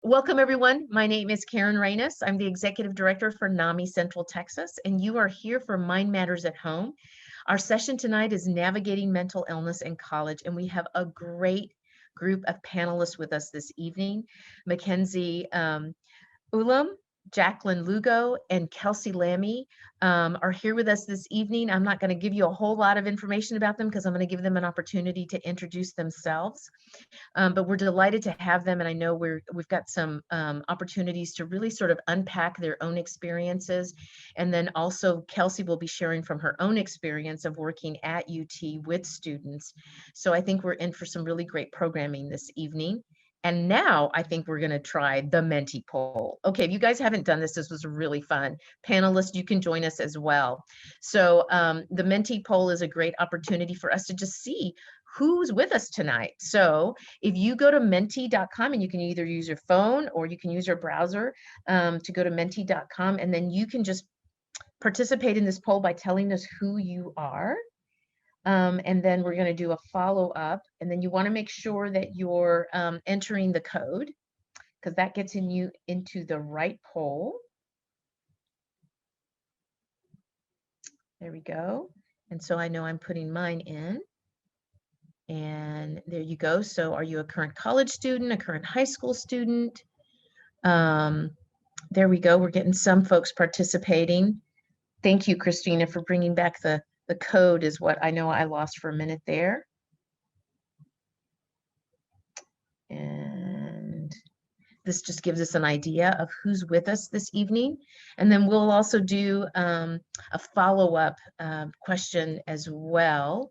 Welcome, everyone. My name is Karen Reynes. I'm the Executive Director for Nami Central Texas, and you are here for Mind Matters at Home. Our session tonight is Navigating Mental Illness in College, and we have a great group of panelists with us this evening. Mackenzie Ulam, Jaqueline Lugo, and Kelsey Lammy are here with us this evening. I'm not going to give you a whole lot of information about them because I'm going to give them an opportunity to introduce themselves. But we're delighted to have them, and I know we've got some opportunities to really sort of unpack their own experiences. And then also Kelsey will be sharing from her own experience of working at UT with students. So I think we're in for some really great programming this evening. And now I think we're going to try the Mentee Pole. Okay, if you guys haven't done this, this was really fun. Panelists, you can join us as well. So the Mentee Pole is a great opportunity for us to just see who's with us tonight. So if you go to mentee.com, and you can either use your phone or you can use your browser to go to mentee.com, and then you can just participate in this poll by telling us who you are. And then we're going to do a follow-up, and then you want to make sure that you're entering the code, because that gets you into the right poll. There we go. And so I know I'm putting mine in. And there you go. So are you a current college student, a current high school student? There we go. We're getting some folks participating. Thank you, Christina, for bringing back the code is what I know I lost for a minute there. And this just gives us an idea of who's with us this evening. And then we'll also do a follow-up question as well.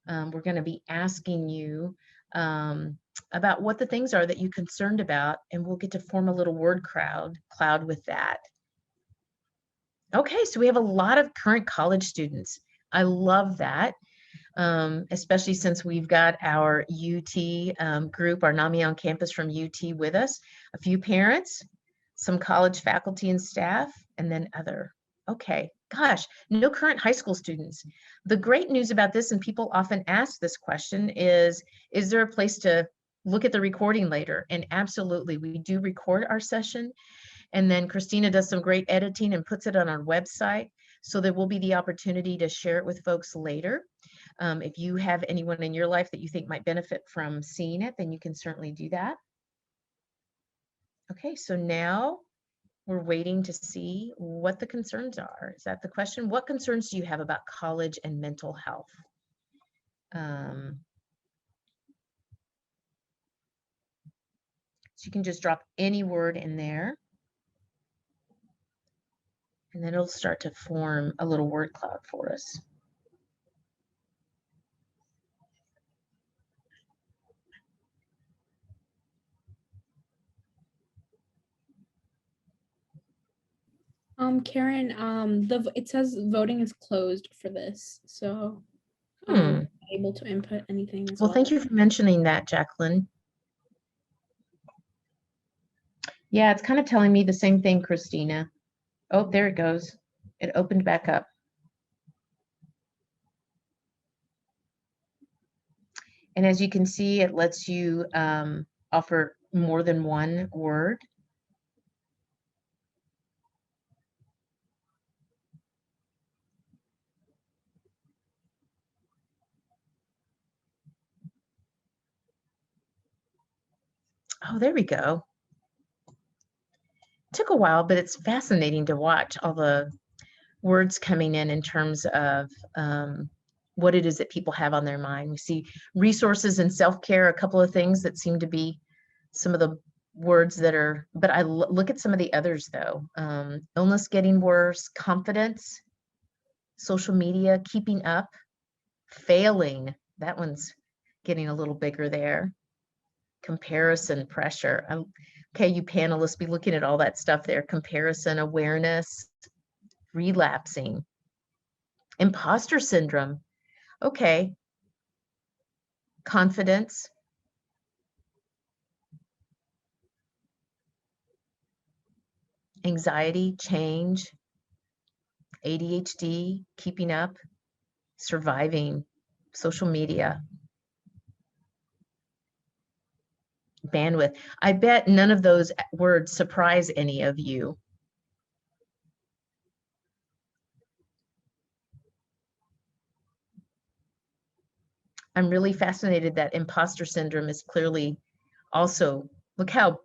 We're going to be asking you about what the things are that you're concerned about, and we'll get to form a little word cloud with that. Okay, so we have a lot of current college students. I love that, especially since we've got our UT group, our Nami on campus from UT with us, a few parents, some college faculty and staff, and then other. Okay, gosh, no current high school students. The great news about this, and people often ask this question, is there a place to look at the recording later? And absolutely, we do record our session. And then Christina does some great editing and puts it on our website. So there will be the opportunity to share it with folks later. If you have anyone in your life that you think might benefit from seeing it, then you can certainly do that. Okay, so now we're waiting to see what the concerns are. Is that the question? What concerns do you have about college and mental health? So you can just drop any word in there, and then it'll start to form a little word cloud for us. Karen, it says voting is closed for this, so I'm able to input anything as well. Well, thank you for mentioning that, Jaqueline. Yeah, it's kind of telling me the same thing, Christina. Oh, there it goes. It opened back up. And as you can see, it lets you offer more than one word. Oh, there we go. Took a while, but it's fascinating to watch all the words coming in terms of what it is that people have on their mind. We see resources and self-care, a couple of things that seem to be some of the words that are, but I look at some of the others though. Illness getting worse, confidence, social media, keeping up, failing. That one's getting a little bigger there. Comparison, pressure. Okay, you panelists, be looking at all that stuff there. Comparison, awareness, relapsing, imposter syndrome. Okay. Confidence. Anxiety, change, ADHD, keeping up, surviving, social media. bandwidth. I bet none of those words surprise any of you. I'm really fascinated that imposter syndrome is clearly also, look how,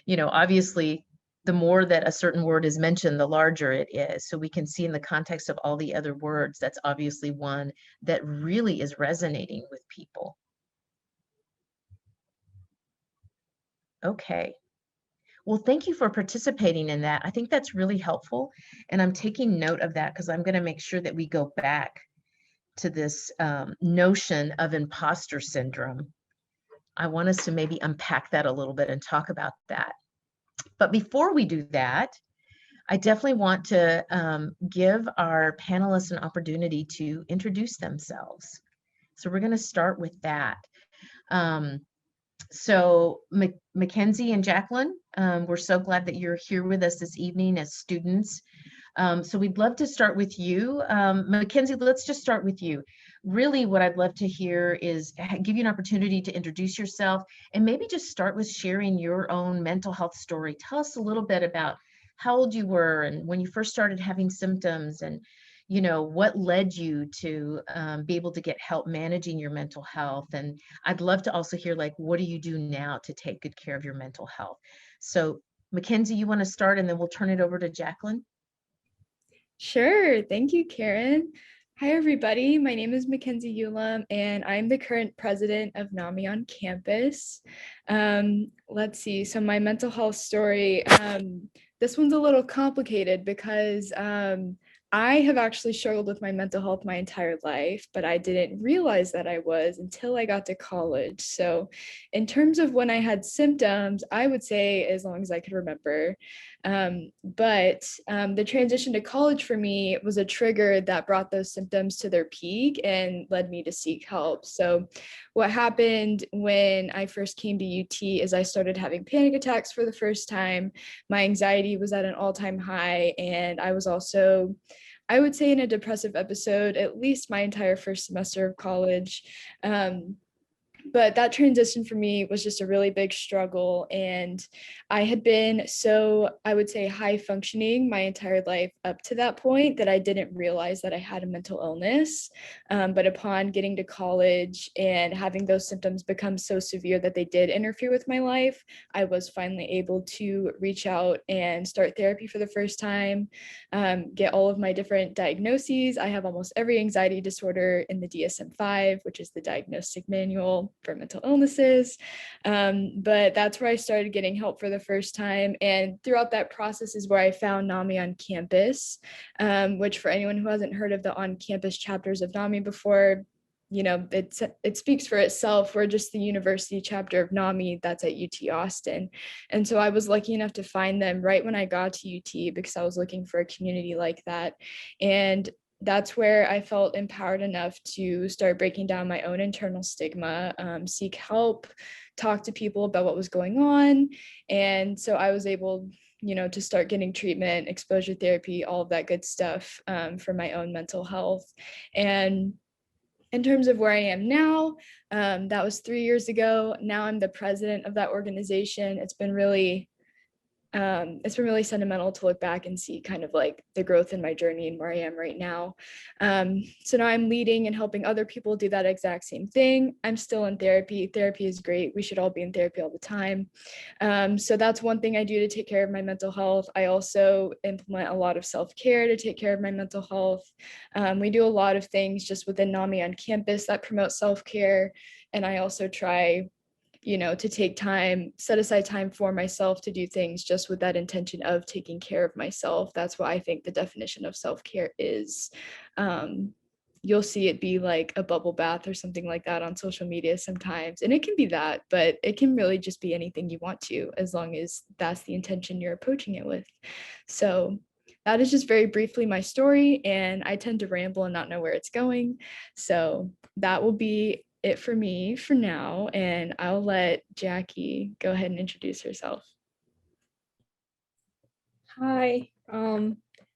obviously the more that a certain word is mentioned, the larger it is. So we can see in the context of all the other words, that's obviously one that really is resonating with people. Okay. Well, thank you for participating in that. I think that's really helpful. And I'm taking note of that because I'm going to make sure that we go back to this notion of imposter syndrome. I want us to maybe unpack that a little bit and talk about that. But before we do that, I definitely want to give our panelists an opportunity to introduce themselves. So we're going to start with that. So Mackenzie and Jaqueline, we're so glad that you're here with us this evening as students. So we'd love to start with you. Mackenzie, let's just start with you. Really what I'd love to hear is give you an opportunity to introduce yourself and maybe just start with sharing your own mental health story. Tell us a little bit about how old you were and when you first started having symptoms and what led you to be able to get help managing your mental health. And I'd love to also hear, like, what do you do now to take good care of your mental health? So Mackenzie, you want to start and then we'll turn it over to Jaqueline? Sure. Thank you, Karen. Hi, everybody. My name is Mackenzie Ulam, and I'm the current president of Nami on campus. Let's see. So my mental health story, this one's a little complicated because I have actually struggled with my mental health my entire life, but I didn't realize that I was until I got to college. So in terms of when I had symptoms, I would say as long as I could remember. But the transition to college for me was a trigger that brought those symptoms to their peak and led me to seek help. So what happened when I first came to UT is I started having panic attacks for the first time. My anxiety was at an all-time high, and I was also, I would say, in a depressive episode at least my entire first semester of college. But that transition for me was just a really big struggle. And I had been so, I would say, high functioning my entire life up to that point that I didn't realize that I had a mental illness. But upon getting to college and having those symptoms become so severe that they did interfere with my life, I was finally able to reach out and start therapy for the first time, get all of my different diagnoses. I have almost every anxiety disorder in the DSM-5, which is the diagnostic manual for mental illnesses. But that's where I started getting help for the first time. And throughout that process is where I found NAMI on campus, which for anyone who hasn't heard of the on-campus chapters of NAMI before, it speaks for itself. We're just the university chapter of NAMI that's at UT Austin. And so I was lucky enough to find them right when I got to UT because I was looking for a community like that. And that's where I felt empowered enough to start breaking down my own internal stigma, seek help, talk to people about what was going on. And so I was able, to start getting treatment, exposure therapy, all of that good stuff for my own mental health. And in terms of where I am now, that was 3 years ago. Now I'm the president of that organization. It's been really sentimental to look back and see kind of like the growth in my journey and where I am right now. So now I'm leading and helping other people do that exact same thing. I'm still in therapy. Therapy is great. We should all be in therapy all the time. So that's one thing I do to take care of my mental health. I also implement a lot of self-care to take care of my mental health. We do a lot of things just within NAMI on campus that promote self-care. And I also try to take time, set aside time for myself to do things just with that intention of taking care of myself. That's what I think the definition of self-care is. You'll see it be like a bubble bath or something like that on social media sometimes. And it can be that, but it can really just be anything you want to, as long as that's the intention you're approaching it with. So that is just very briefly my story, and I tend to ramble and not know where it's going. So that will be it for me for now, and I'll let Jackie go ahead and introduce herself. Hi,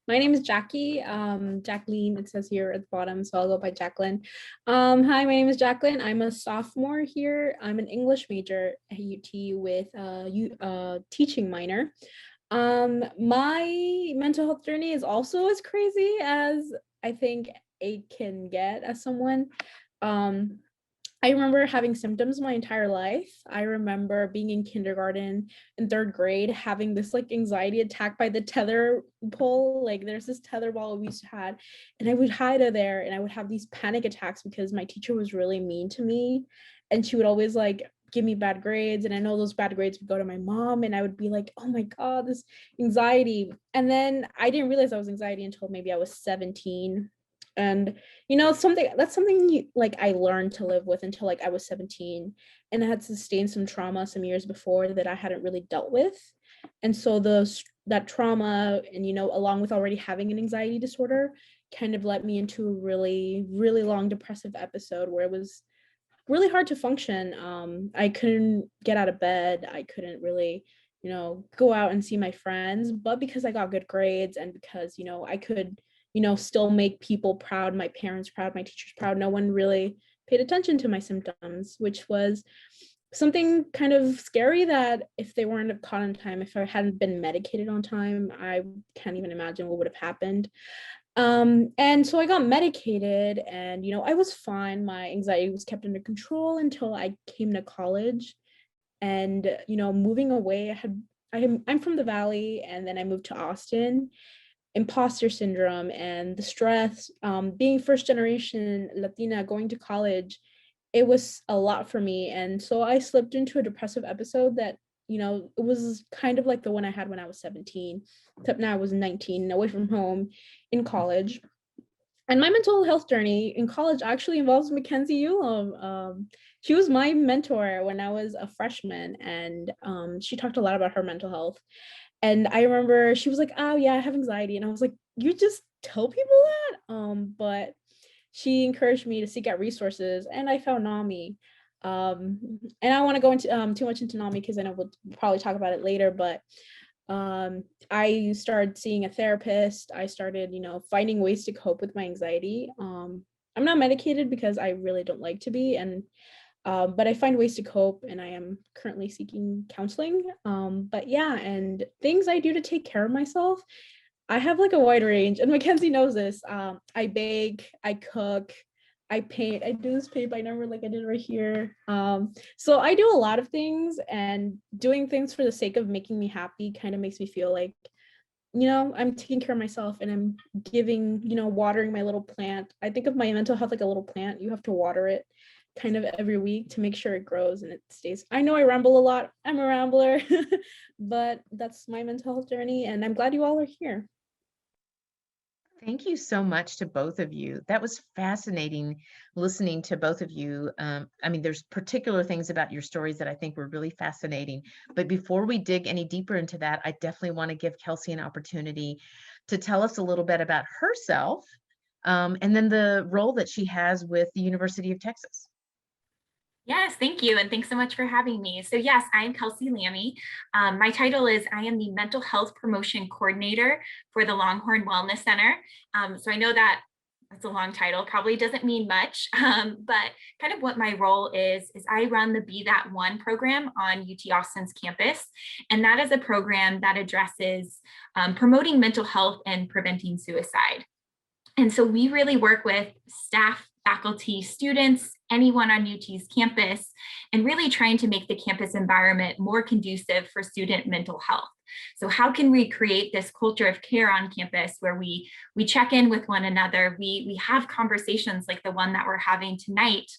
My name is Jackie, Jaqueline, it says here at the bottom, so I'll go by Jaqueline. Hi, my name is Jaqueline. I'm a sophomore here. I'm an English major at UT with a teaching minor. My mental health journey is also as crazy as I think it can get as someone. I remember having symptoms my entire life. I remember being in kindergarten in 3rd grade, having this like anxiety attack by the tether pole. Like there's this tether ball we used to have, and I would hide there and I would have these panic attacks because my teacher was really mean to me. And she would always like give me bad grades. And I know those bad grades would go to my mom and I would be like, oh my God, this anxiety. And then I didn't realize I was anxiety until maybe I was 17. And something like I learned to live with until like I was 17, and I had sustained some trauma some years before that I hadn't really dealt with. And so that trauma and along with already having an anxiety disorder kind of led me into a really, really long depressive episode where it was really hard to function. I couldn't get out of bed. I couldn't really go out and see my friends, but because I got good grades and because I could still make people proud, my parents proud, my teachers proud, no one really paid attention to my symptoms, which was something kind of scary that if they weren't caught on time, if I hadn't been medicated on time, I can't even imagine what would have happened. And so I got medicated and, I was fine. My anxiety was kept under control until I came to college. And, moving away, I'm from the Valley, and then I moved to Austin. Imposter syndrome and the stress, being first generation Latina, going to college, it was a lot for me. And so I slipped into a depressive episode that, it was kind of like the one I had when I was 17, except now I was 19, away from home in college. And my mental health journey in college actually involves Mackenzie Ulam. She was my mentor when I was a freshman, and she talked a lot about her mental health. And I remember she was like, oh yeah, I have anxiety. And I was like, you just tell people that? But she encouraged me to seek out resources, and I found Nami. And I want to go into too much into Nami because I know we'll probably talk about it later, but I started seeing a therapist. I started, finding ways to cope with my anxiety. I'm not medicated because I really don't like to be, and but I find ways to cope, and I am currently seeking counseling. But yeah, and things I do to take care of myself, I have like a wide range, and Mackenzie knows this. I bake, I cook, I paint. I do this paint by number like I did right here. So I do a lot of things, and doing things for the sake of making me happy kind of makes me feel like, I'm taking care of myself, and I'm giving, watering my little plant. I think of my mental health like a little plant. You have to water it kind of every week to make sure it grows and it stays. I know I ramble a lot. I'm a rambler, but that's my mental health journey, and I'm glad you all are here. Thank you so much to both of you. That was fascinating listening to both of you. I mean, there's particular things about your stories that I think were really fascinating. But before we dig any deeper into that, I definitely want to give Kelsey an opportunity to tell us a little bit about herself, and then the role that she has with the University of Texas. Yes, thank you. And thanks so much for having me. So yes, I'm Kelsey Lammy. My title is I am the Mental Health Promotion Coordinator for the Longhorn Wellness Center. So I know that that's a long title, probably doesn't mean much, but kind of what my role is I run the Be That One program on UT Austin's campus. And that is a program that addresses promoting mental health and preventing suicide. And so we really work with staff, faculty, students, anyone on UT's campus, and really trying to make the campus environment more conducive for student mental health. So how can we create this culture of care on campus where we check in with one another, we have conversations like the one that we're having tonight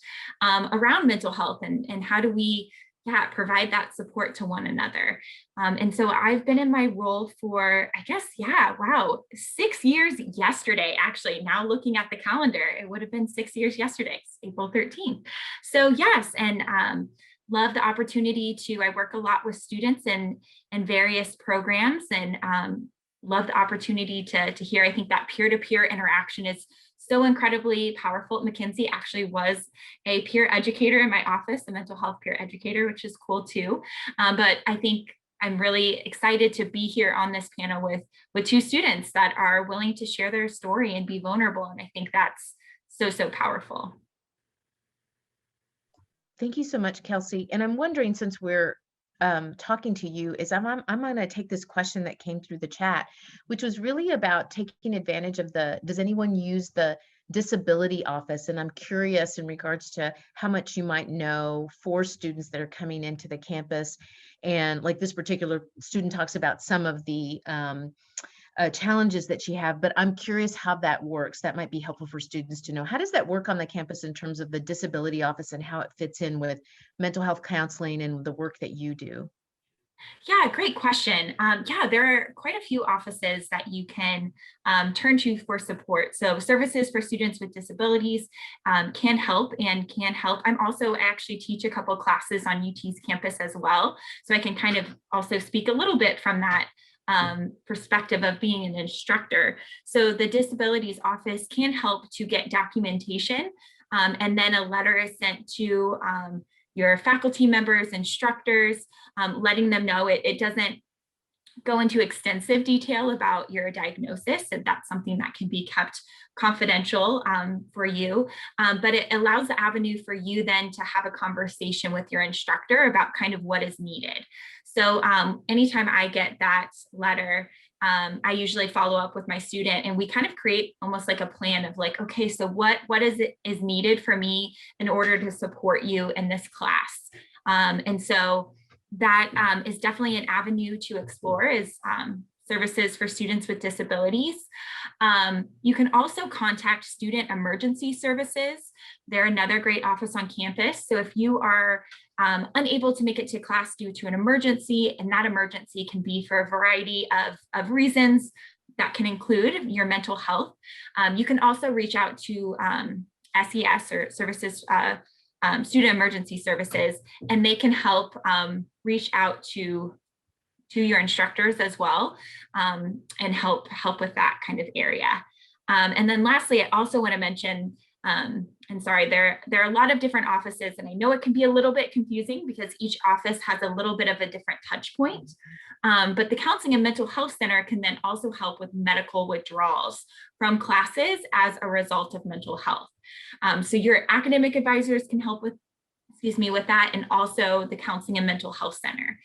around mental health, and how do we provide that support to one another. And so I've been in my role for, 6 years yesterday, actually. Now looking at the calendar, it would have been 6 years yesterday, April 13th. So yes, and love the opportunity I work a lot with students and various programs, and love the opportunity to hear. I think that peer-to-peer interaction is so incredibly powerful. Mackenzie actually was a peer educator in my office, a mental health peer educator, which is cool too. But I think I'm really excited to be here on this panel with two students that are willing to share their story and be vulnerable. And I think that's so powerful. Thank you so much, Kelsey. And I'm wondering, since we're talking to you, is I'm going to take this question that came through the chat, which was really about taking advantage of does anyone use the disability office? And I'm curious in regards to how much you might know for students that are coming into the campus. And like this particular student talks about some of the challenges that she have, but I'm curious how that works. That might be helpful for students to know. How does that work on the campus in terms of the disability office and how it fits in with mental health counseling and the work that you do? Yeah, great question. Yeah, there are quite a few offices that you can turn to for support. So services for students with disabilities can help. I actually teach a couple classes on UT's campus as well. So I can kind of also speak a little bit from that perspective of being an instructor. So the disabilities office can help to get documentation, and then a letter is sent to your faculty members, instructors, letting them know it doesn't go into extensive detail about your diagnosis, and that's something that can be kept confidential for you, but it allows the avenue for you then to have a conversation with your instructor about kind of what is needed. So anytime I get that letter, I usually follow up with my student and we kind of create almost like a plan of like, okay, so what is needed for me in order to support you in this class? And so that is definitely an avenue to explore, is services for students with disabilities. You can also contact Student Emergency Services. They're another great office on campus. So if you are unable to make it to class due to an emergency, and that emergency can be for a variety of reasons that can include your mental health, you can also reach out to SES, or Services Student Emergency Services, and they can help reach out to your instructors as well, and help with that kind of area. And then lastly, I also want to mention, and sorry, there are a lot of different offices, and I know it can be a little bit confusing because each office has a little bit of a different touch point. But the Counseling and Mental Health Center can then also help with medical withdrawals from classes as a result of mental health. So your academic advisors can help with that, and also the Counseling and Mental Health Center.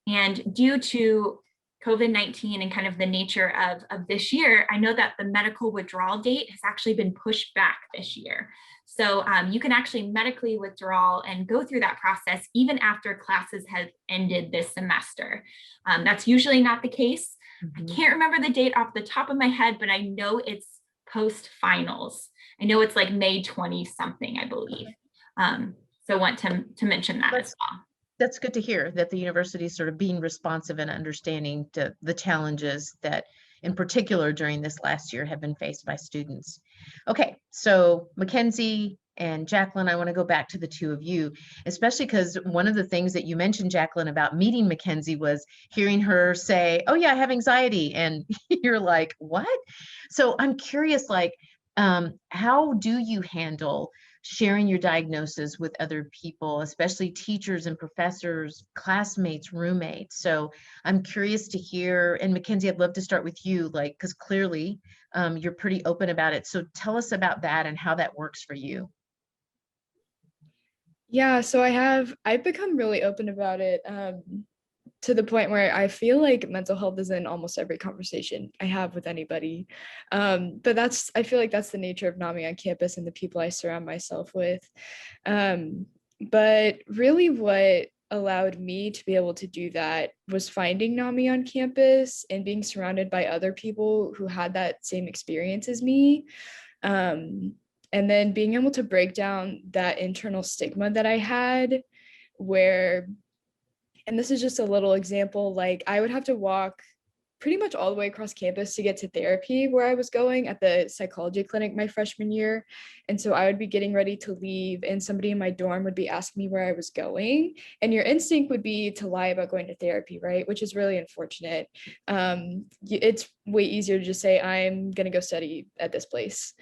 And due to COVID-19 and kind of the nature of this year, I know that the medical withdrawal date has actually been pushed back this year. So you can actually medically withdraw and go through that process even after classes have ended this semester. That's usually not the case. I can't remember the date off the top of my head, but I know it's post-finals. I know it's like May 20 something, I believe. So I want to mention that as well. That's good to hear that the university is sort of being responsive and understanding to the challenges that in particular during this last year have been faced by students. Okay, so Mackenzie and Jaqueline, I want to go back to the two of you, especially because one of the things that you mentioned, Jaqueline, about meeting Mackenzie was hearing her say, oh yeah, I have anxiety. And you're like, what? So I'm curious, like, how do you handle sharing your diagnosis with other people, especially teachers and professors, classmates, roommates? So I'm curious to hear, and Mackenzie, I'd love to start with you, like, because clearly you're pretty open about it. So tell us about that and how that works for you. Yeah, so I've become really open about it, to the point where I feel like mental health is in almost every conversation I have with anybody. But I feel like that's the nature of Nami on campus and the people I surround myself with. But really what allowed me to be able to do that was finding Nami on campus and being surrounded by other people who had that same experience as me. And then being able to break down that internal stigma that I had, where, and this is just a little example, like I would have to walk pretty much all the way across campus to get to therapy where I was going at the psychology clinic my freshman year. And so I would be getting ready to leave and somebody in my dorm would be asking me where I was going. And your instinct would be to lie about going to therapy, right? Which is really unfortunate. It's way easier to just say, I'm going to go study at this place.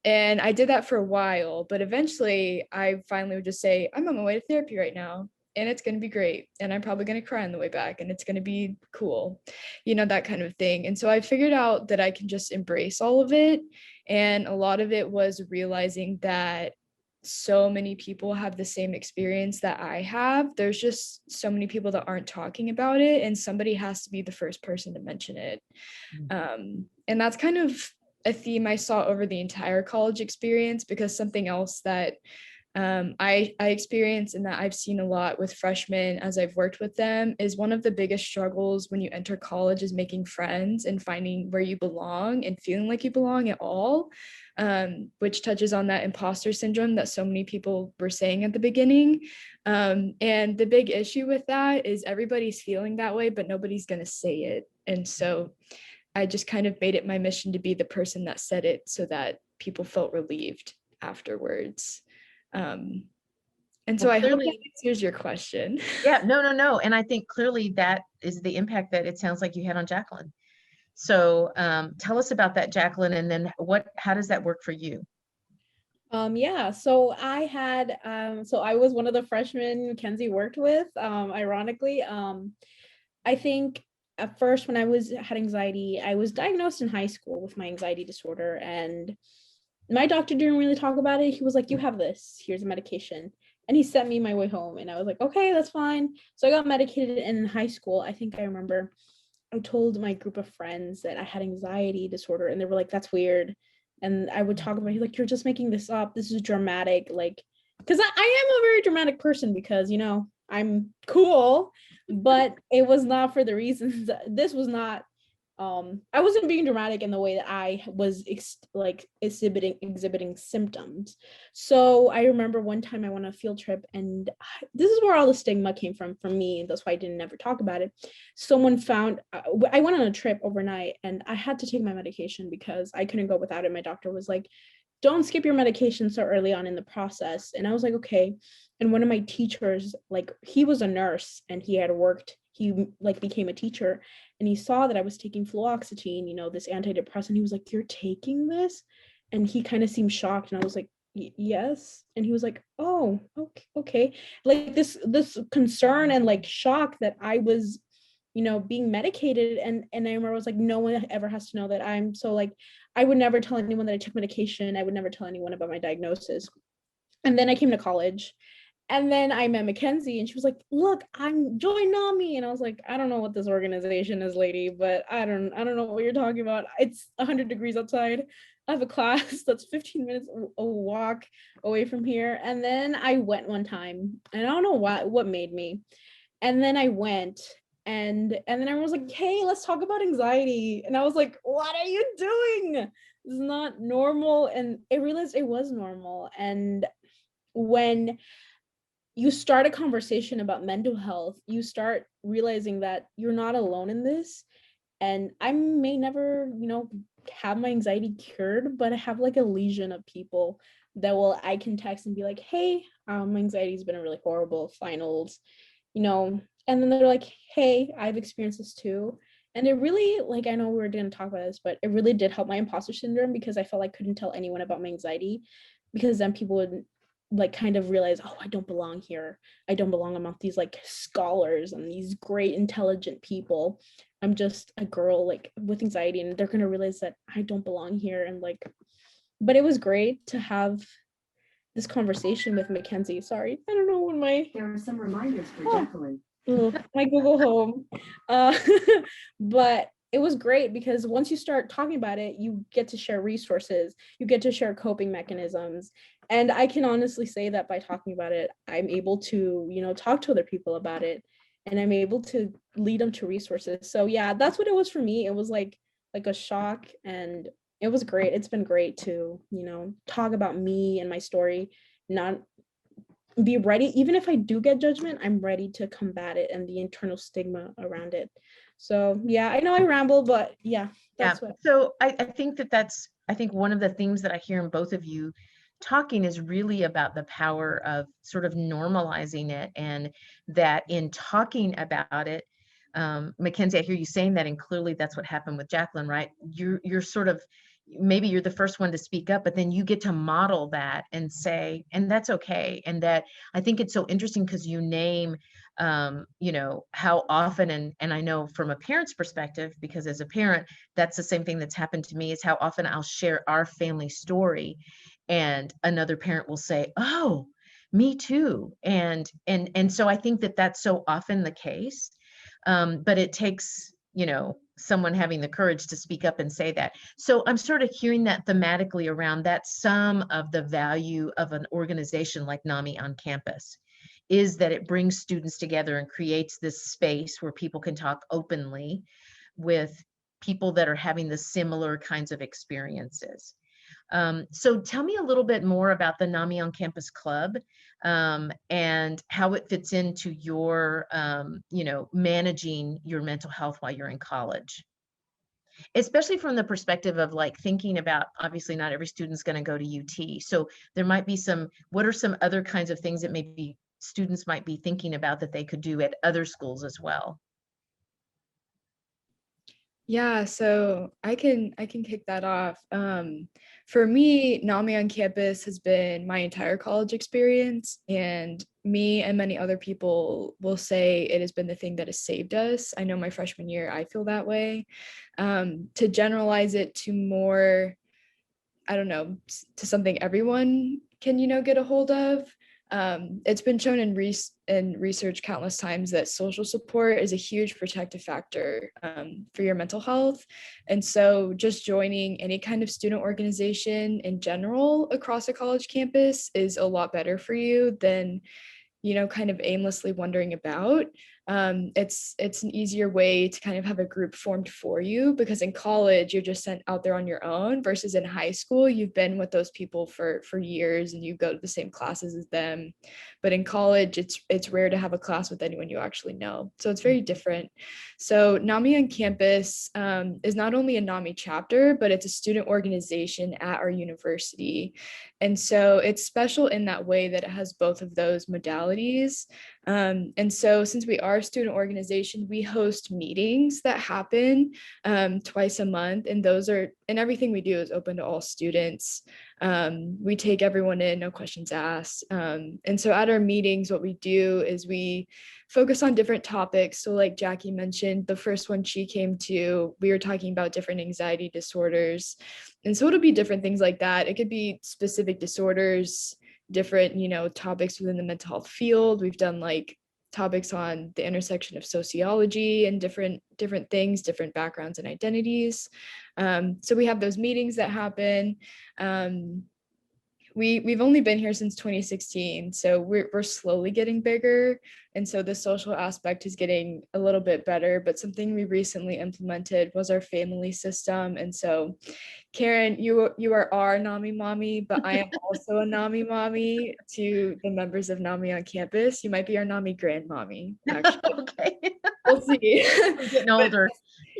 And I did that for a while, but eventually I finally would just say, I'm on my way to therapy right now. and it's going to be great. And I'm probably going to cry on the way back, and it's going to be cool, that kind of thing. And so I figured out that I can just embrace all of it. And a lot of it was realizing that so many people have the same experience that I have. There's just so many people that aren't talking about it, and somebody has to be the first person to mention it. And that's kind of a theme I saw over the entire college experience, because something else that I experience and that I've seen a lot with freshmen as I've worked with them is one of the biggest struggles when you enter college is making friends and finding where you belong and feeling like you belong at all, which touches on that imposter syndrome that so many people were saying at the beginning. And the big issue with that is everybody's feeling that way, but nobody's going to say it. And so I just kind of made it my mission to be the person that said it so that people felt relieved afterwards. And so Well, I hope clearly- that answers your question. Yeah, no. And I think clearly that is the impact that it sounds like you had on Jaqueline. So tell us about that, Jaqueline, and then how does that work for you? Yeah, so I had, so I was one of the freshmen Mackenzie worked with, ironically. I think at first when I had anxiety, I was diagnosed in high school with my anxiety disorder, and my doctor didn't really talk about it. He was like, you have this, here's a medication. And he sent me my way home, and I was like, okay, that's fine. So I got medicated, and in high school, I think I remember I told my group of friends that I had anxiety disorder, and they were like, that's weird. And I would talk about it, like, you're just making this up. This is dramatic. Like, because I am a very dramatic person because, I'm cool, but it was not for the reasons. This was not, I wasn't being dramatic in the way that I was exhibiting symptoms. So I remember one time I went on a field trip, and this is where all the stigma came from for me. That's why I didn't ever talk about it. Someone found, I went on a trip overnight, and I had to take my medication because I couldn't go without it. My doctor was like, don't skip your medication so early on in the process. And I was like, okay. And one of my teachers, like, he was a nurse and he became a teacher, and he saw that I was taking fluoxetine, this antidepressant. He was like, you're taking this? And he kind of seemed shocked. And I was like, yes. And he was like, oh, okay. Like this concern and like shock that I was, being medicated. And I remember I was like, no one ever has to know that I'm so, like, I would never tell anyone that I took medication. I would never tell anyone about my diagnosis. And then I came to college. And then I met Mackenzie, and she was like, look, I'm join Nami. And I was like, I don't know what this organization is, lady, but I don't know what you're talking about. It's 100 degrees outside. I have a class that's 15 minutes a walk away from here. And then I went one time, and I don't know what made me. And then I went, and then everyone was like, hey, let's talk about anxiety. And I was like, what are you doing? This is not normal. And I realized it was normal. And when you start a conversation about mental health, you start realizing that you're not alone in this. And I may never, have my anxiety cured, but I have like a legion of people that I can text and be like, hey, my anxiety's been really horrible, finals, and then they're like, hey, I've experienced this too. And it really, like, I know we were going to talk about this, but it really did help my imposter syndrome, because I felt like I couldn't tell anyone about my anxiety, because then people would like kind of realize, oh, I don't belong here. I don't belong among these like scholars and these great intelligent people. I'm just a girl like with anxiety, and they're going to realize that I don't belong here. And like, but it was great to have this conversation with Mackenzie. Sorry, I don't know when There are some reminders for Jaqueline. my Google Home. But it was great, because once you start talking about it, you get to share resources, you get to share coping mechanisms. And I can honestly say that by talking about it, I'm able to, talk to other people about it, and I'm able to lead them to resources. So yeah, that's what it was for me. It was like a shock, and it was great. It's been great to, talk about me and my story, not be ready. Even if I do get judgment, I'm ready to combat it and the internal stigma around it. So yeah, I know I ramble, but yeah, that's what. So I think that's one of the themes that I hear in both of you talking is really about the power of sort of normalizing it, and that in talking about it, Mackenzie, I hear you saying that, and clearly that's what happened with Jaqueline, right? You're sort of, maybe you're the first one to speak up, but then you get to model that and say, and that's okay. And that, I think it's so interesting because you name, you know, how often, and I know from a parent's perspective, because as a parent, that's the same thing that's happened to me, is how often I'll share our family story and another parent will say, oh, me too. And so I think that that's so often the case. But it takes, you know, someone having the courage to speak up and say that. So I'm sort of hearing that thematically around that. Some of the value of an organization like NAMI on campus is that it brings students together and creates this space where people can talk openly with people that are having the similar kinds of experiences. So tell me a little bit more about the NAMI on Campus Club, and how it fits into your, you know, managing your mental health while you're in college. Especially from the perspective of like thinking about, obviously not every student's going to go to UT. So there might be some, what are some other kinds of things that maybe students might be thinking about that they could do at other schools as well? Yeah, so I can kick that off. For me, NAMI on campus has been my entire college experience, and me and many other people will say it has been the thing that has saved us. I know my freshman year, I feel that way. To generalize it to more, I don't know, to something everyone can, get a hold of. It's been shown in research countless times that social support is a huge protective factor for your mental health. And so just joining any kind of student organization in general across a college campus is a lot better for you than kind of aimlessly wandering about. It's an easier way to kind of have a group formed for you, because in college you're just sent out there on your own, versus in high school you've been with those people for years and you go to the same classes as them. But in college it's rare to have a class with anyone you actually know, so it's very different. So NAMI on campus is not only a NAMI chapter, but it's a student organization at our university. And so it's special in that way that it has both of those modalities. And so since we are a student organization, we host meetings that happen twice a month. And everything we do is open to all students. We take everyone in, no questions asked. And so at our meetings, what we do is we focus on different topics. So like Jackie mentioned, the first one she came to, we were talking about different anxiety disorders. And so it'll be different things like that. It could be specific disorders, different, topics within the mental health field. We've done like topics on the intersection of sociology and different things, different backgrounds and identities. So we have those meetings that happen. We've only been here since 2016, so we're slowly getting bigger, and so the social aspect is getting a little bit better. But something we recently implemented was our family system. And so Karen, you are our NAMI mommy, but I am also a NAMI mommy to the members of NAMI on campus. You might be our NAMI grandmommy, actually. Okay. We'll see. I'm getting older.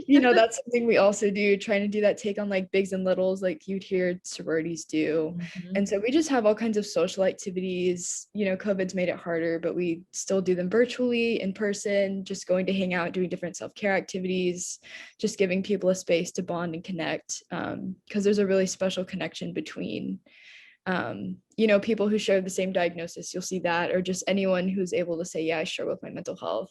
That's something we also do, trying to do that take on like bigs and littles like you'd hear sororities do. Mhm. And so we just have all kinds of social activities. COVID's made it harder, but we still do them virtually, in person, just going to hang out, doing different self-care activities, just giving people a space to bond and connect. Because there's a really special connection between people who share the same diagnosis. You'll see that, or just anyone who's able to say, yeah, I struggle with my mental health.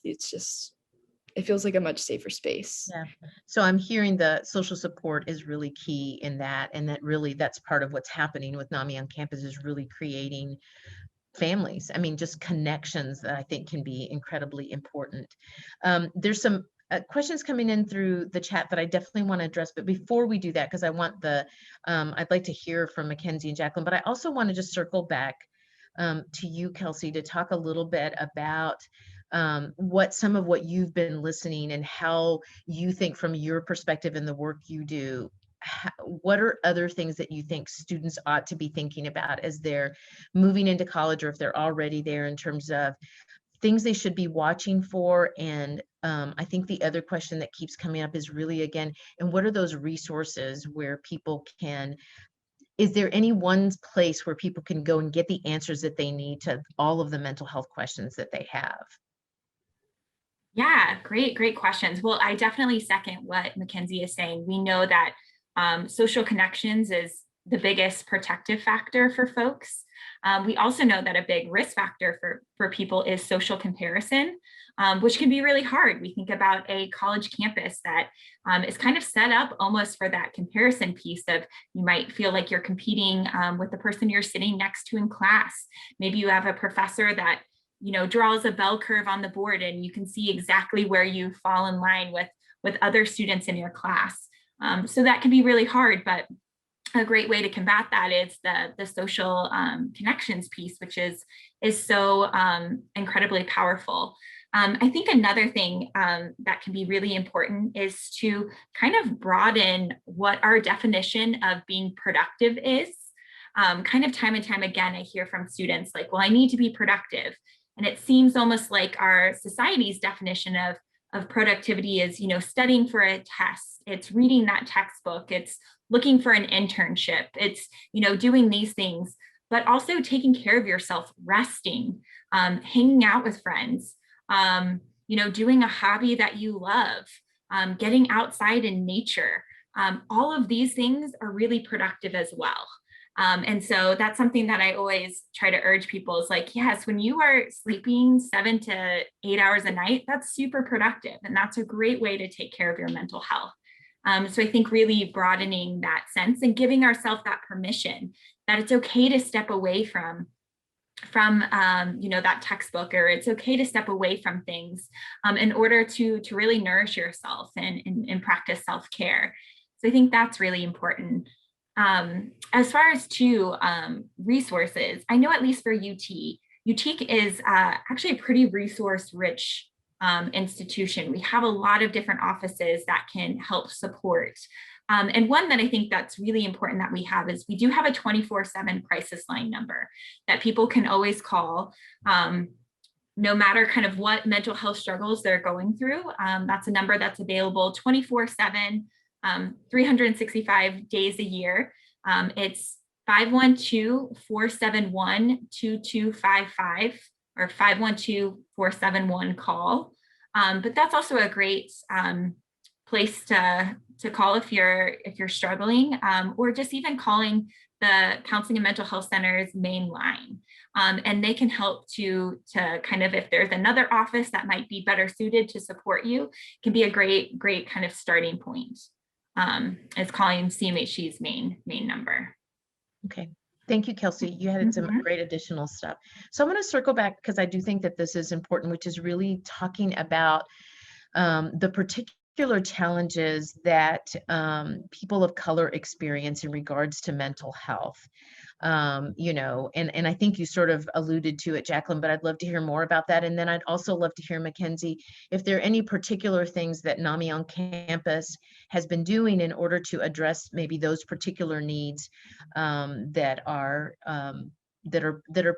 It feels like a much safer space. Yeah. So I'm hearing the social support is really key in that, and that really that's part of what's happening with NAMI on campus, is really creating families. I mean, just connections that I think can be incredibly important. There's some questions coming in through the chat that I definitely want to address. But before we do that, because I want I'd like to hear from Mackenzie and Jaqueline, but I also want to just circle back to you, Kelsey, to talk a little bit about some of what you've been listening and how you think from your perspective in the work you do, what are other things that you think students ought to be thinking about as they're moving into college, or if they're already there, in terms of things they should be watching for? And I think the other question that keeps coming up is really, again, and what are those resources where people can, is there any one place where people can go and get the answers that they need to all of the mental health questions that they have? Yeah, great questions. Well, I definitely second what Mackenzie is saying. We know that Social connections is the biggest protective factor for folks. We also know that a big risk factor for people is social comparison, which can be really hard. We think about a college campus that is kind of set up almost for that comparison piece of, you might feel like you're competing with the person you're sitting next to in class. Maybe you have a professor that, you know, draws a bell curve on the board and you can see exactly where you fall in line with other students in your class. So that can be really hard, but a great way to combat that is the social connections piece, which is so incredibly powerful. I think another thing that can be really important is to kind of broaden what our definition of being productive is. Kind of time and time again, I hear from students like, well, I need to be productive. And it seems almost like our society's definition of productivity is, you know, studying for a test, it's reading that textbook, it's looking for an internship, it's, you know, doing these things, but also taking care of yourself, resting, hanging out with friends, you know, doing a hobby that you love, getting outside in nature. All of these things are really productive as well. And so that's something that I always try to urge people is like, yes, when you are sleeping 7 to 8 hours a night, that's super productive. And that's a great way to take care of your mental health. So I think really broadening that sense and giving ourselves that permission that it's okay to step away from you know, that textbook, or it's okay to step away from things in order to really nourish yourself and practice self-care. So I think that's really important. As far as resources, I know at least for UT is actually a pretty resource-rich institution. We have a lot of different offices that can help support. And one that I think that's really important that we have is we do have a 24/7 crisis line number that people can always call, no matter kind of what mental health struggles they're going through. That's a number that's available 24/7, 365 days a year. It's 512-471-2255 or 512-471-CALL. But that's also a great place to call if you're struggling, or just even calling the Counseling and Mental Health Center's main line. And they can help to kind of, if there's another office that might be better suited to support you, can be a great kind of starting point. Is calling CMHC's main number. Okay. Thank you, Kelsey. You had some great additional stuff. So I'm going to circle back because I do think that this is important, which is really talking about the particular challenges that people of color experience in regards to mental health. You know, and I think you sort of alluded to it, Jaqueline, but I'd love to hear more about that. And then I'd also love to hear, Mackenzie, if there are any particular things that Nami on campus has been doing in order to address maybe those particular needs that are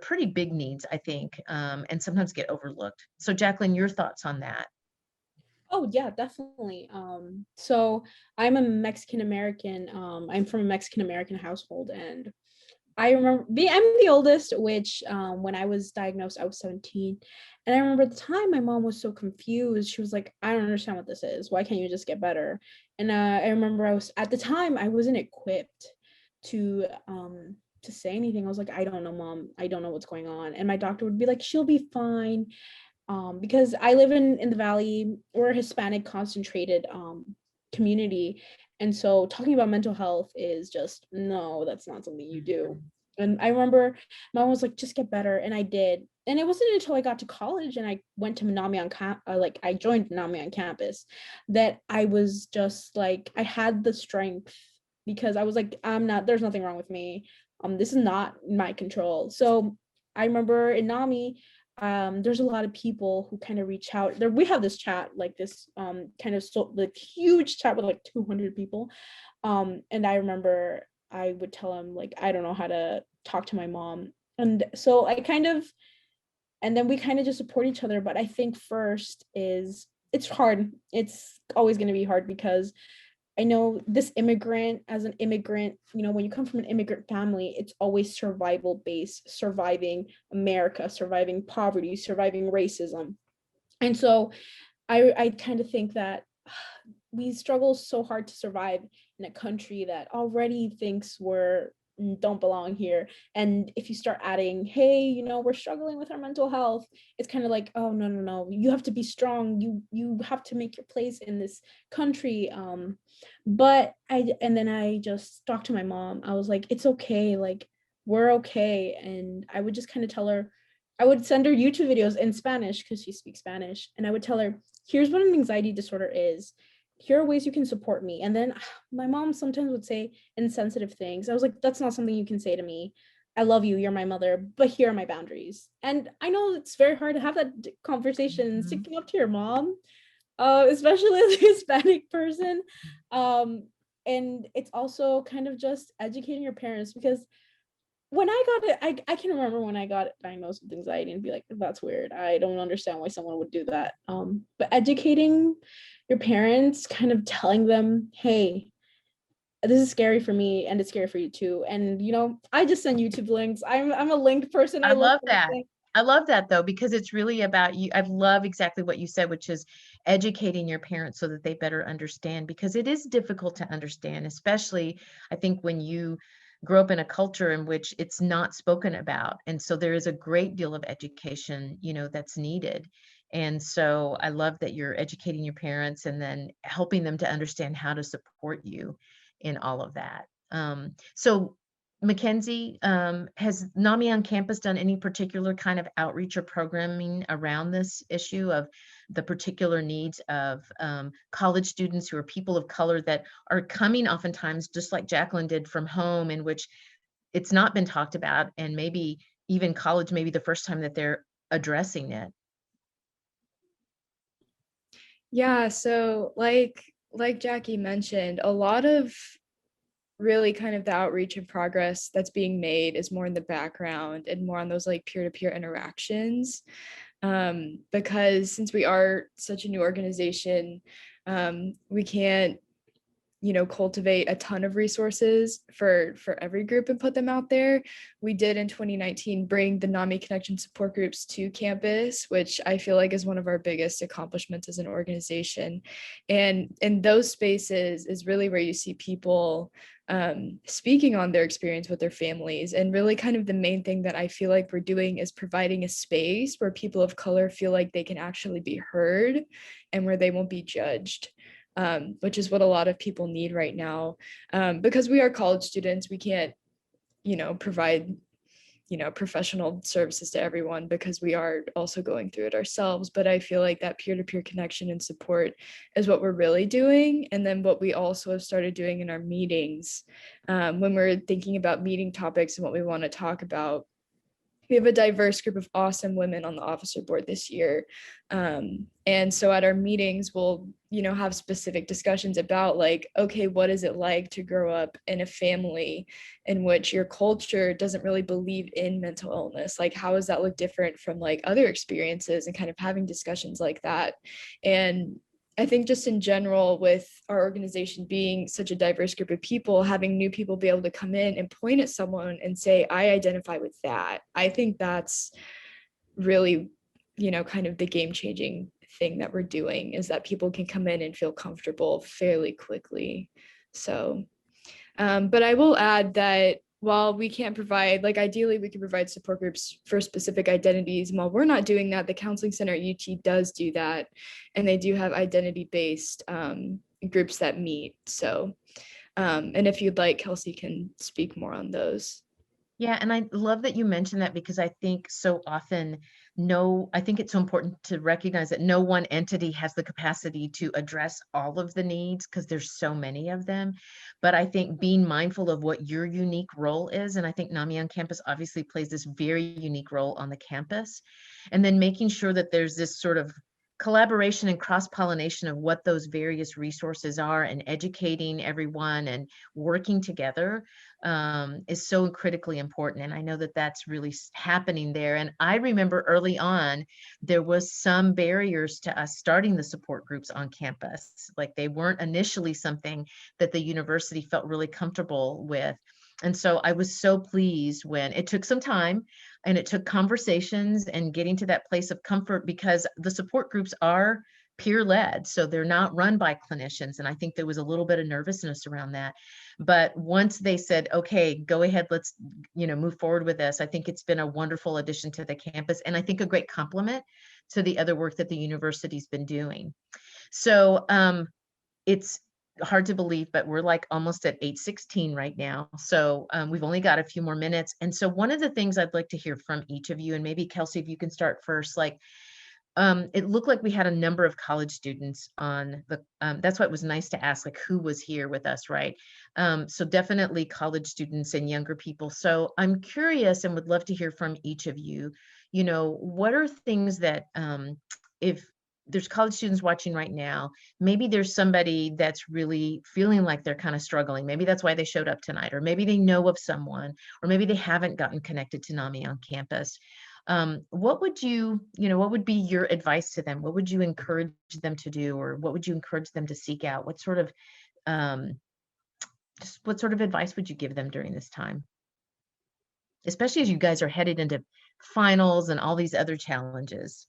pretty big needs, I think, and sometimes get overlooked. So Jaqueline, your thoughts on that? Oh yeah, definitely. So I'm a Mexican American. I'm from a Mexican American household, and I remember I'm the oldest, which when I was diagnosed, I was 17. And I remember at the time my mom was so confused. She was like, I don't understand what this is. Why can't you just get better? And I remember at the time I wasn't equipped to say anything. I was like, I don't know, Mom. I don't know what's going on. And my doctor would be like, she'll be fine. Because I live in the Valley, we're a Hispanic concentrated community. And so talking about mental health is just, no, that's not something you do. And I remember my mom was like, just get better. And I did. And it wasn't until I got to college and I went to Nami I joined Nami on campus that I was just like, I had the strength because I was like, there's nothing wrong with me. This is not my control. So I remember in Nami, there's a lot of people who kind of reach out there. We have this chat, like this kind of like huge chat with like 200 people. And I remember I would tell them like, I don't know how to talk to my mom. And so and then we kind of just support each other. But I think first is it's hard. It's always going to be hard because I know as an immigrant, you know, when you come from an immigrant family, it's always survival based, surviving America, surviving poverty, surviving racism. And so I kind of think that we struggle so hard to survive in a country that already thinks we're don't belong here. And if you start adding, hey, you know, we're struggling with our mental health, it's kind of like, oh, no, no, no, you have to be strong, you have to make your place in this country. But then I just talked to my mom. I was like, it's okay, like, we're okay. And I would just kind of tell her, I would send her YouTube videos in Spanish because she speaks Spanish, and I would tell her, here's what an anxiety disorder is, here are ways you can support me. And then my mom sometimes would say insensitive things. I was like, that's not something you can say to me. I love you, you're my mother, but here are my boundaries. And I know it's very hard to have that conversation, sticking up to your mom, especially as a Hispanic person. And it's also kind of just educating your parents, because when I got it, I can remember when I got diagnosed with anxiety and be like, that's weird. I don't understand why someone would do that. But educating your parents, kind of telling them, hey, this is scary for me and it's scary for you too. And, you know, I just send YouTube links. I'm a link person. I love that. I love that though, because it's really about you. I love exactly what you said, which is educating your parents so that they better understand, because it is difficult to understand, especially I think when you grow up in a culture in which it's not spoken about. And so there is a great deal of education, you know, that's needed. And so I love that you're educating your parents and then helping them to understand how to support you in all of that. So Mackenzie, has Nami on campus done any particular kind of outreach or programming around this issue of the particular needs of college students who are people of color that are coming oftentimes, just like Jaqueline did, from home in which it's not been talked about, and maybe even college, maybe the first time that they're addressing it? Yeah, so like Jackie mentioned, a lot of really kind of the outreach and progress that's being made is more in the background and more on those like peer-to-peer interactions. Because since we are such a new organization, we can't, you know, cultivate a ton of resources for every group and put them out there. We did in 2019 bring the NAMI Connection support groups to campus, which I feel like is one of our biggest accomplishments as an organization. And in those spaces is really where you see people speaking on their experience with their families. And really kind of the main thing that I feel like we're doing is providing a space where people of color feel like they can actually be heard and where they won't be judged. Which is what a lot of people need right now. Because we are college students, we can't, you know, provide, you know, professional services to everyone because we are also going through it ourselves. But I feel like that peer-to-peer connection and support is what we're really doing. And then what we also have started doing in our meetings, when we're thinking about meeting topics and what we want to talk about, we have a diverse group of awesome women on the officer board this year. And so at our meetings, we'll, you know, have specific discussions about like, okay, what is it like to grow up in a family in which your culture doesn't really believe in mental illness? Like, how does that look different from like other experiences, and kind of having discussions like that. And I think just in general, with our organization being such a diverse group of people, having new people be able to come in and point at someone and say, I identify with that. I think that's really, you know, kind of the game-changing thing that we're doing, is that people can come in and feel comfortable fairly quickly. So, but I will add that while we can't provide, like ideally we can provide support groups for specific identities, and while we're not doing that, the Counseling Center at UT does do that. And they do have identity-based groups that meet. So, and if you'd like, Kelsey can speak more on those. Yeah, and I love that you mentioned that, because I think so often, I think it's so important to recognize that no one entity has the capacity to address all of the needs, because there's so many of them. But I think being mindful of what your unique role is, and I think NAMI on campus obviously plays this very unique role on the campus, and then making sure that there's this sort of collaboration and cross-pollination of what those various resources are, and educating everyone and working together is so critically important. And I know that that's really happening there. And I remember early on, there was some barriers to us starting the support groups on campus. Like, they weren't initially something that the university felt really comfortable with. And so I was so pleased when it took some time, and it took conversations and getting to that place of comfort, because the support groups are peer-led, so they're not run by clinicians. And I think there was a little bit of nervousness around that. But once they said, okay, go ahead, let's, move forward with this, I think it's been a wonderful addition to the campus, and I think a great complement to the other work that the university's been doing. So it's hard to believe, but we're like almost at 8:16 right now. So we've only got a few more minutes. And so one of the things I'd like to hear from each of you, and maybe Kelsey, if you can start first, like, it looked like we had a number of college students on the, that's why it was nice to ask, like, who was here with us, right? So definitely college students and younger people. So I'm curious and would love to hear from each of you, what are things that, if there's college students watching right now, maybe there's somebody that's really feeling like they're kind of struggling. Maybe that's why they showed up tonight, or maybe they know of someone, or maybe they haven't gotten connected to NAMI on campus. What would what would be your advice to them? What would you encourage them to do, or what would you encourage them to seek out? What sort of what sort of advice would you give them during this time, especially as you guys are headed into finals and all these other challenges?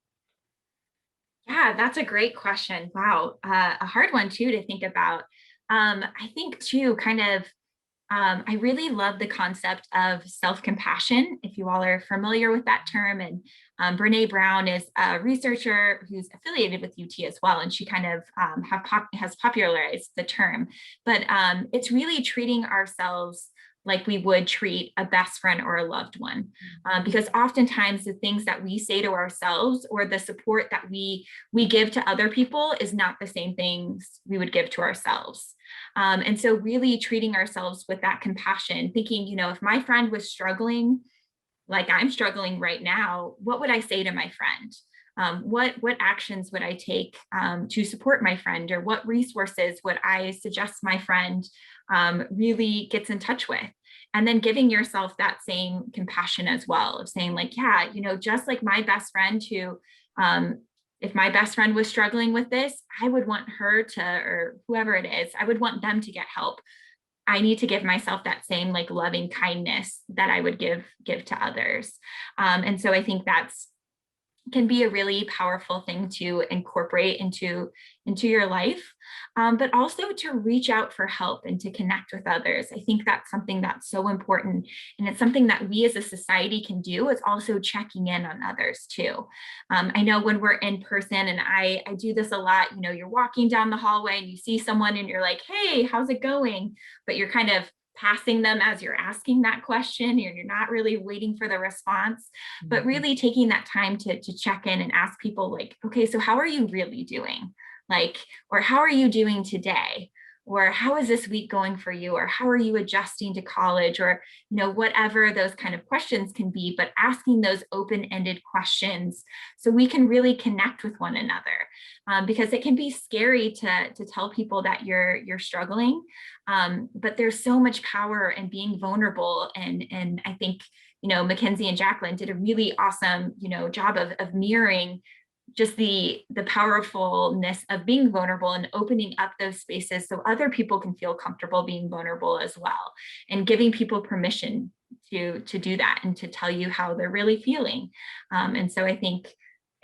Yeah, that's a great question. Wow, a hard one too to think about. I think too, I really love the concept of self-compassion, if you all are familiar with that term. And Brene Brown is a researcher who's affiliated with UT as well, and she kind of has popularized the term. But it's really treating ourselves like we would treat a best friend or a loved one. Because oftentimes the things that we say to ourselves or the support that we give to other people is not the same things we would give to ourselves. And so really treating ourselves with that compassion, thinking, if my friend was struggling like I'm struggling right now, what would I say to my friend? What actions would I take to support my friend, or what resources would I suggest my friend really gets in touch with? And then giving yourself that same compassion as well, of saying like, yeah, just like my best friend who, if my best friend was struggling with this, I would want her to, or whoever it is, I would want them to get help. I need to give myself that same like loving kindness that I would give to others. And so I think that's can be a really powerful thing to incorporate into your life, but also to reach out for help and to connect with others. I think that's something that's so important, and it's something that we as a society can do, is also checking in on others too. I know when we're in person, and I do this a lot, you're walking down the hallway and you see someone and you're like, hey, how's it going? But you're kind of passing them as you're asking that question. You're not really waiting for the response, but really taking that time to check in and ask people like, okay, so how are you really doing? Like, or how are you doing today? Or how is this week going for you? Or how are you adjusting to college? Or, whatever those kind of questions can be, but asking those open-ended questions so we can really connect with one another. Because it can be scary to tell people that you're struggling, but there's so much power in being vulnerable. And I think, Mackenzie and Jaqueline did a really awesome, job of mirroring just the powerfulness of being vulnerable and opening up those spaces so other people can feel comfortable being vulnerable as well, and giving people permission to do that and to tell you how they're really feeling. And so I think,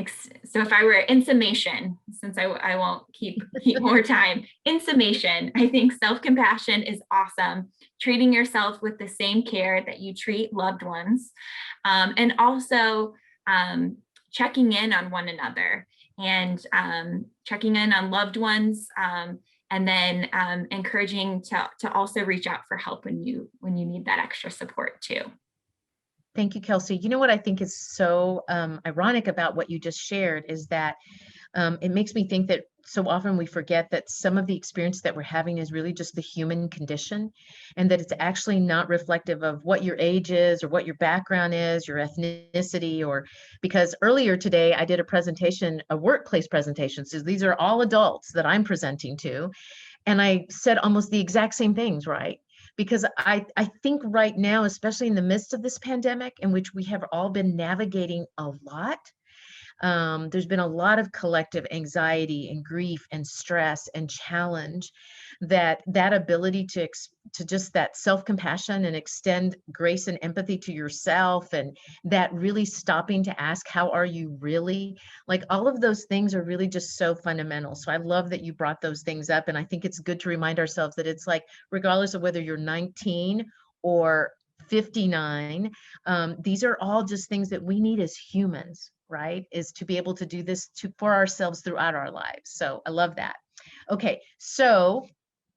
so if I were in summation, since I won't keep more time, in summation, I think self-compassion is awesome. Treating yourself with the same care that you treat loved ones, and also checking in on one another, and checking in on loved ones, and then encouraging to also reach out for help when you need that extra support too. Thank you, Kelsey. You know what I think is so ironic about what you just shared is that it makes me think that so often we forget that some of the experience that we're having is really just the human condition, and that it's actually not reflective of what your age is or what your background is, your ethnicity, or because earlier today I did a presentation, a workplace presentation. So these are all adults that I'm presenting to. And I said almost the exact same things, right? Because I think right now, especially in the midst of this pandemic in which we have all been navigating a lot, There's been a lot of collective anxiety and grief and stress and challenge, that ability to just that self-compassion and extend grace and empathy to yourself, and that really stopping to ask, how are you really? Like, all of those things are really just so fundamental. So I love that you brought those things up. And I think it's good to remind ourselves that it's like, regardless of whether you're 19 or 59, these are all just things that we need as humans, right? Is to be able to do this for ourselves throughout our lives. So I love that. Okay, so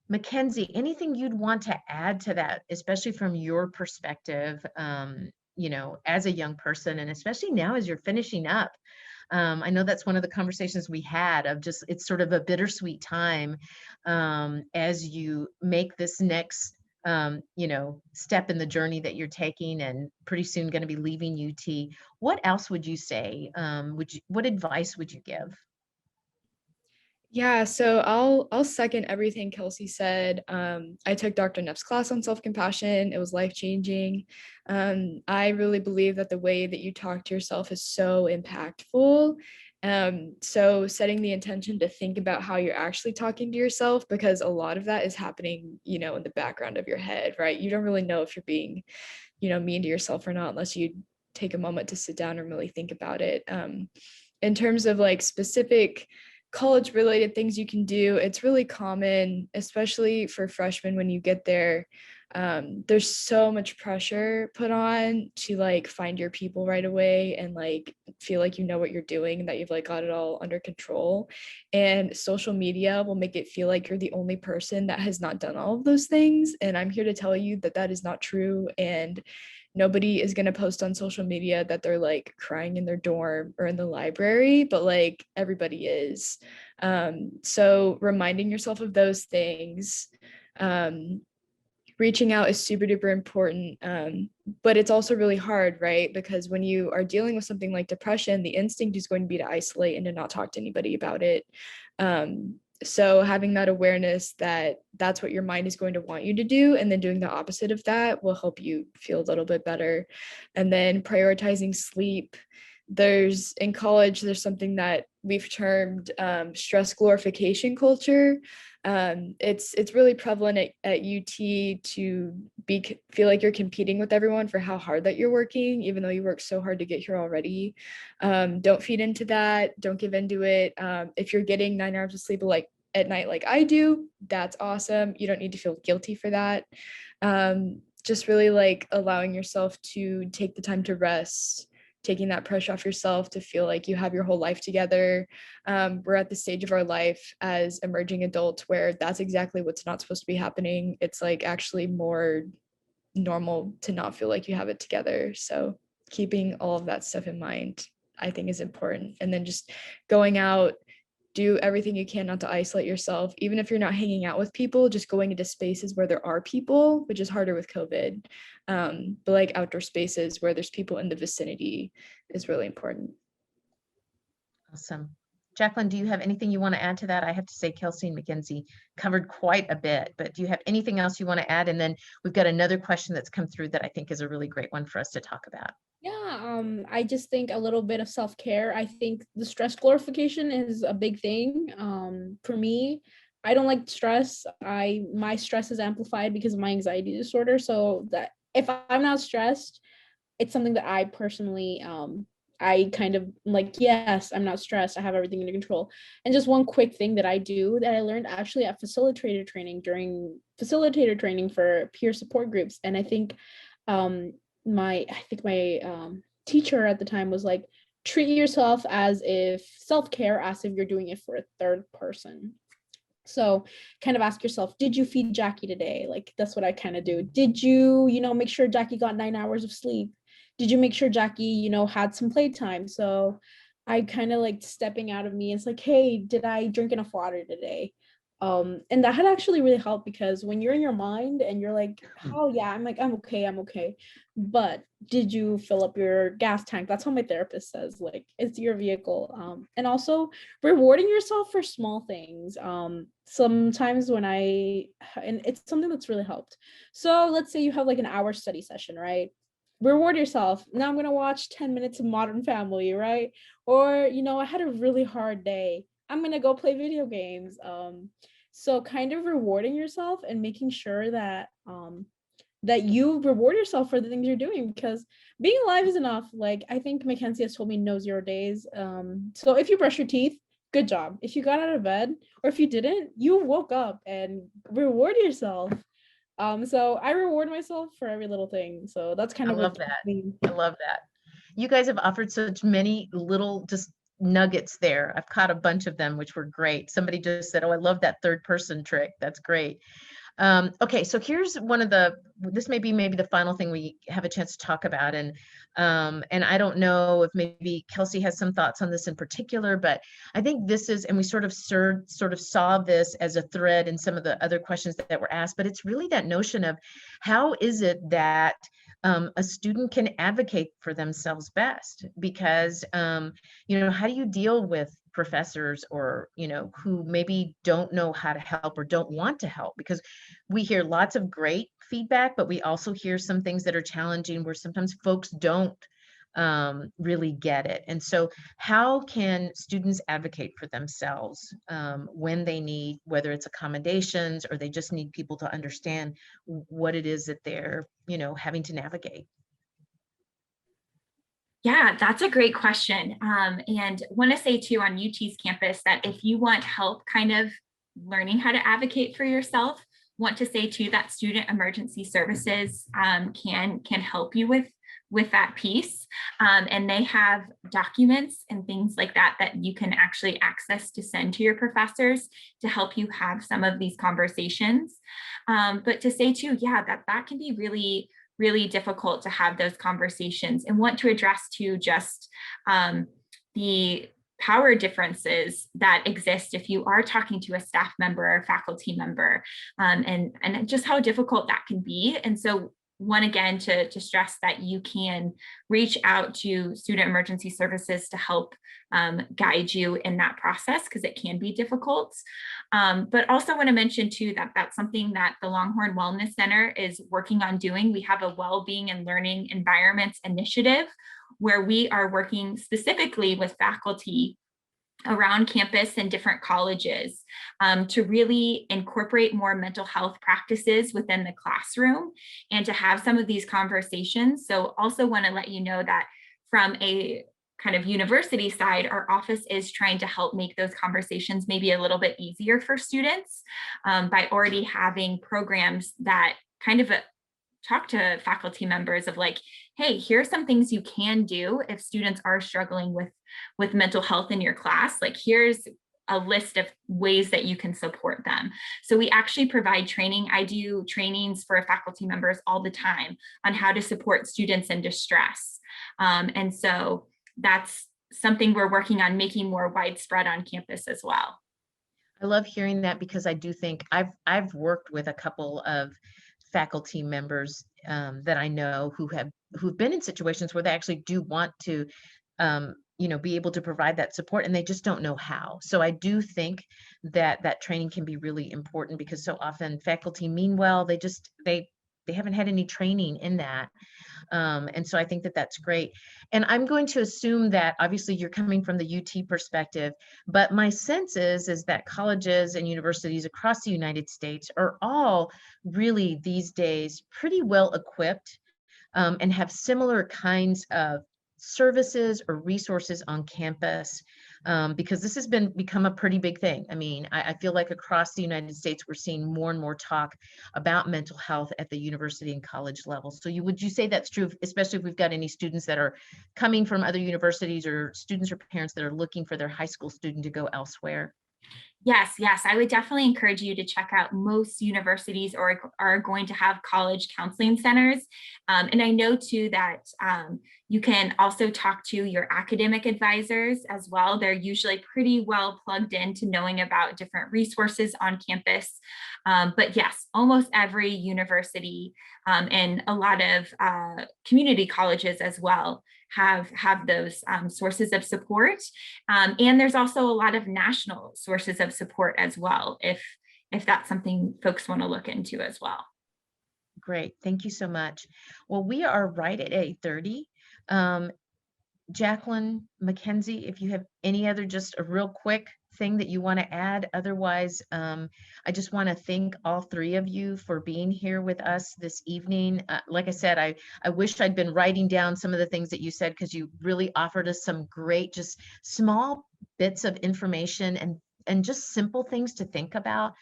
Mackenzie, anything you'd want to add to that, especially from your perspective, as a young person, and especially now as you're finishing up? I know that's one of the conversations we had, of just, it's sort of a bittersweet time as you make this next, step in the journey that you're taking, and pretty soon going to be leaving UT. What else would you say? What advice would you give? Yeah, so I'll second everything Kelsey said. I took Dr. Neff's class on self-compassion. It was life-changing. I really believe that the way that you talk to yourself is so impactful. So setting the intention to think about how you're actually talking to yourself, because a lot of that is happening, in the background of your head, right? You don't really know if you're being, mean to yourself or not, unless you take a moment to sit down and really think about it. In terms of like specific college related things you can do, it's really common, especially for freshmen when you get there. There's so much pressure put on to like find your people right away and like feel like you know what you're doing and that you've like got it all under control. And social media will make it feel like you're the only person that has not done all of those things. And I'm here to tell you that that is not true. And nobody is going to post on social media that they're like crying in their dorm or in the library, but like everybody is. So reminding yourself of those things, reaching out is super duper important. But it's also really hard, right? Because when you are dealing with something like depression, the instinct is going to be to isolate and to not talk to anybody about it. So having that awareness that that's what your mind is going to want you to do, and then doing the opposite of that will help you feel a little bit better. And then prioritizing sleep. In college, there's something that we've termed stress glorification culture. It's really prevalent at UT to feel like you're competing with everyone for how hard that you're working, even though you work so hard to get here already. Don't feed into that. Don't give into it. If you're getting 9 hours of sleep like at night, like I do, that's awesome. You don't need to feel guilty for that. Just really like allowing yourself to take the time to rest, taking that pressure off yourself to feel like you have your whole life together. We're at the stage of our life as emerging adults where that's exactly what's not supposed to be happening. It's like actually more normal to not feel like you have it together. So keeping all of that stuff in mind, I think, is important. And then just going out, do everything you can not to isolate yourself. Even if you're not hanging out with people, just going into spaces where there are people, which is harder with COVID. But like outdoor spaces where there's people in the vicinity is really important. Awesome. Jaqueline, do you have anything you want to add to that? I have to say Kelsey and Mackenzie covered quite a bit, but do you have anything else you want to add? And then we've got another question that's come through that I think is a really great one for us to talk about. Yeah, I just think a little bit of self-care. I think the stress glorification is a big thing. For me, I don't like stress. My stress is amplified because of my anxiety disorder. So that if I'm not stressed, it's something that I personally I kind of like, yes, I'm not stressed. I have everything under control. And just one quick thing that I do that I learned actually at facilitator training for peer support groups. And I think my teacher at the time was like, treat yourself as if self-care as if you're doing it for a third person. So kind of ask yourself, did you feed Jackie today? Like, that's what I kind of do. Did you, make sure Jackie got 9 hours of sleep? Did you make sure Jackie, had some playtime? So I kind of like stepping out of me. It's like, hey, did I drink enough water today? And that had actually really helped, because when you're in your mind and you're like, oh yeah, I'm okay. But did you fill up your gas tank? That's how my therapist says, like, it's your vehicle. And also rewarding yourself for small things. Sometimes and it's something that's really helped. So let's say you have like an hour study session, right? reward yourself. Now I'm going to watch 10 minutes of Modern Family, right? Or, I had a really hard day. I'm going to go play video games. So kind of rewarding yourself and making sure that that you reward yourself for the things you're doing, because being alive is enough. Like, I think Mackenzie has told me no 0 days. So if you brush your teeth, good job. If you got out of bed, or if you didn't, you woke up, and reward yourself. So I reward myself for every little thing. So that's kind I of love that. I love that. You guys have offered such many little just nuggets there. I've caught a bunch of them, which were great. Somebody just said, oh, I love that third person trick. That's great. Okay, so here's this may be maybe the final thing we have a chance to talk about. And I don't know if maybe Kelsey has some thoughts on this in particular, but I think this is, and we sort of saw this as a thread in some of the other questions that were asked, but it's really that notion of how is it that a student can advocate for themselves best? Because, how do you deal with professors or, who maybe don't know how to help or don't want to help? Because we hear lots of great feedback, but we also hear some things that are challenging where sometimes folks don't really get it. And so how can students advocate for themselves when they need, whether it's accommodations or they just need people to understand what it is that they're, having to navigate? Yeah, that's a great question. And want to say too on UT's campus that if you want help kind of learning how to advocate for yourself, want to say too that Student Emergency Services can help you with that piece. And they have documents and things like that you can actually access to send to your professors to help you have some of these conversations. But to say too, yeah, that can be really, really difficult to have those conversations and want to address too just the power differences that exist if you are talking to a staff member or faculty member, and just how difficult that can be. And so one, again, to stress that you can reach out to Student Emergency Services to help guide you in that process, because it can be difficult. But also want to mention too that that's something that the Longhorn Wellness Center is working on doing. We have a well-being and learning environments initiative where we are working specifically with faculty around campus and different colleges to really incorporate more mental health practices within the classroom and to have some of these conversations. So also want to let you know that from a kind of university side, our office is trying to help make those conversations maybe a little bit easier for students by already having programs that kind of talk to faculty members of like, hey, here are some things you can do if students are struggling with mental health in your class. Like, here's a list of ways that you can support them. So we actually provide training. I do trainings for faculty members all the time on how to support students in distress. And so that's something we're working on making more widespread on campus as well. I love hearing that, because I do think I've worked with a couple of faculty members that I know who've been in situations where they actually do want to be able to provide that support, and they just don't know how. So I do think that training can be really important, because so often faculty mean well, they haven't had any training in that. And so I think that that's great. And I'm going to assume that obviously you're coming from the UT perspective, but my sense is that colleges and universities across the United States are all really these days pretty well equipped and have similar kinds of services or resources on campus, because this has become a pretty big thing. I mean, I feel like across the United States, we're seeing more and more talk about mental health at the university and college level. So would you say that's true, especially if we've got any students that are coming from other universities, or students or parents that are looking for their high school student to go elsewhere? Yes, I would definitely encourage you to check out. Most universities are going to have college counseling centers. And I know too that you can also talk to your academic advisors as well. They're usually pretty well plugged into knowing about different resources on campus. But yes, almost every university and a lot of community colleges as well have those sources of support. And there's also a lot of national sources of support as well, if that's something folks want to look into as well. Great. Thank you so much. Well, we are right at 8:30. Jaqueline, Mackenzie, if you have any other, just a real quick thing that you want to add. Otherwise, I just want to thank all three of you for being here with us this evening. Like I said, I wish I'd been writing down some of the things that you said, because you really offered us some great, just small bits of information and just simple things to think about.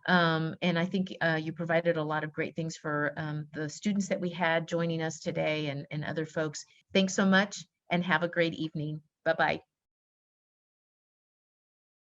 And I think you provided a lot of great things for the students that we had joining us today, and other folks. Thanks so much, and have a great evening. Bye-bye.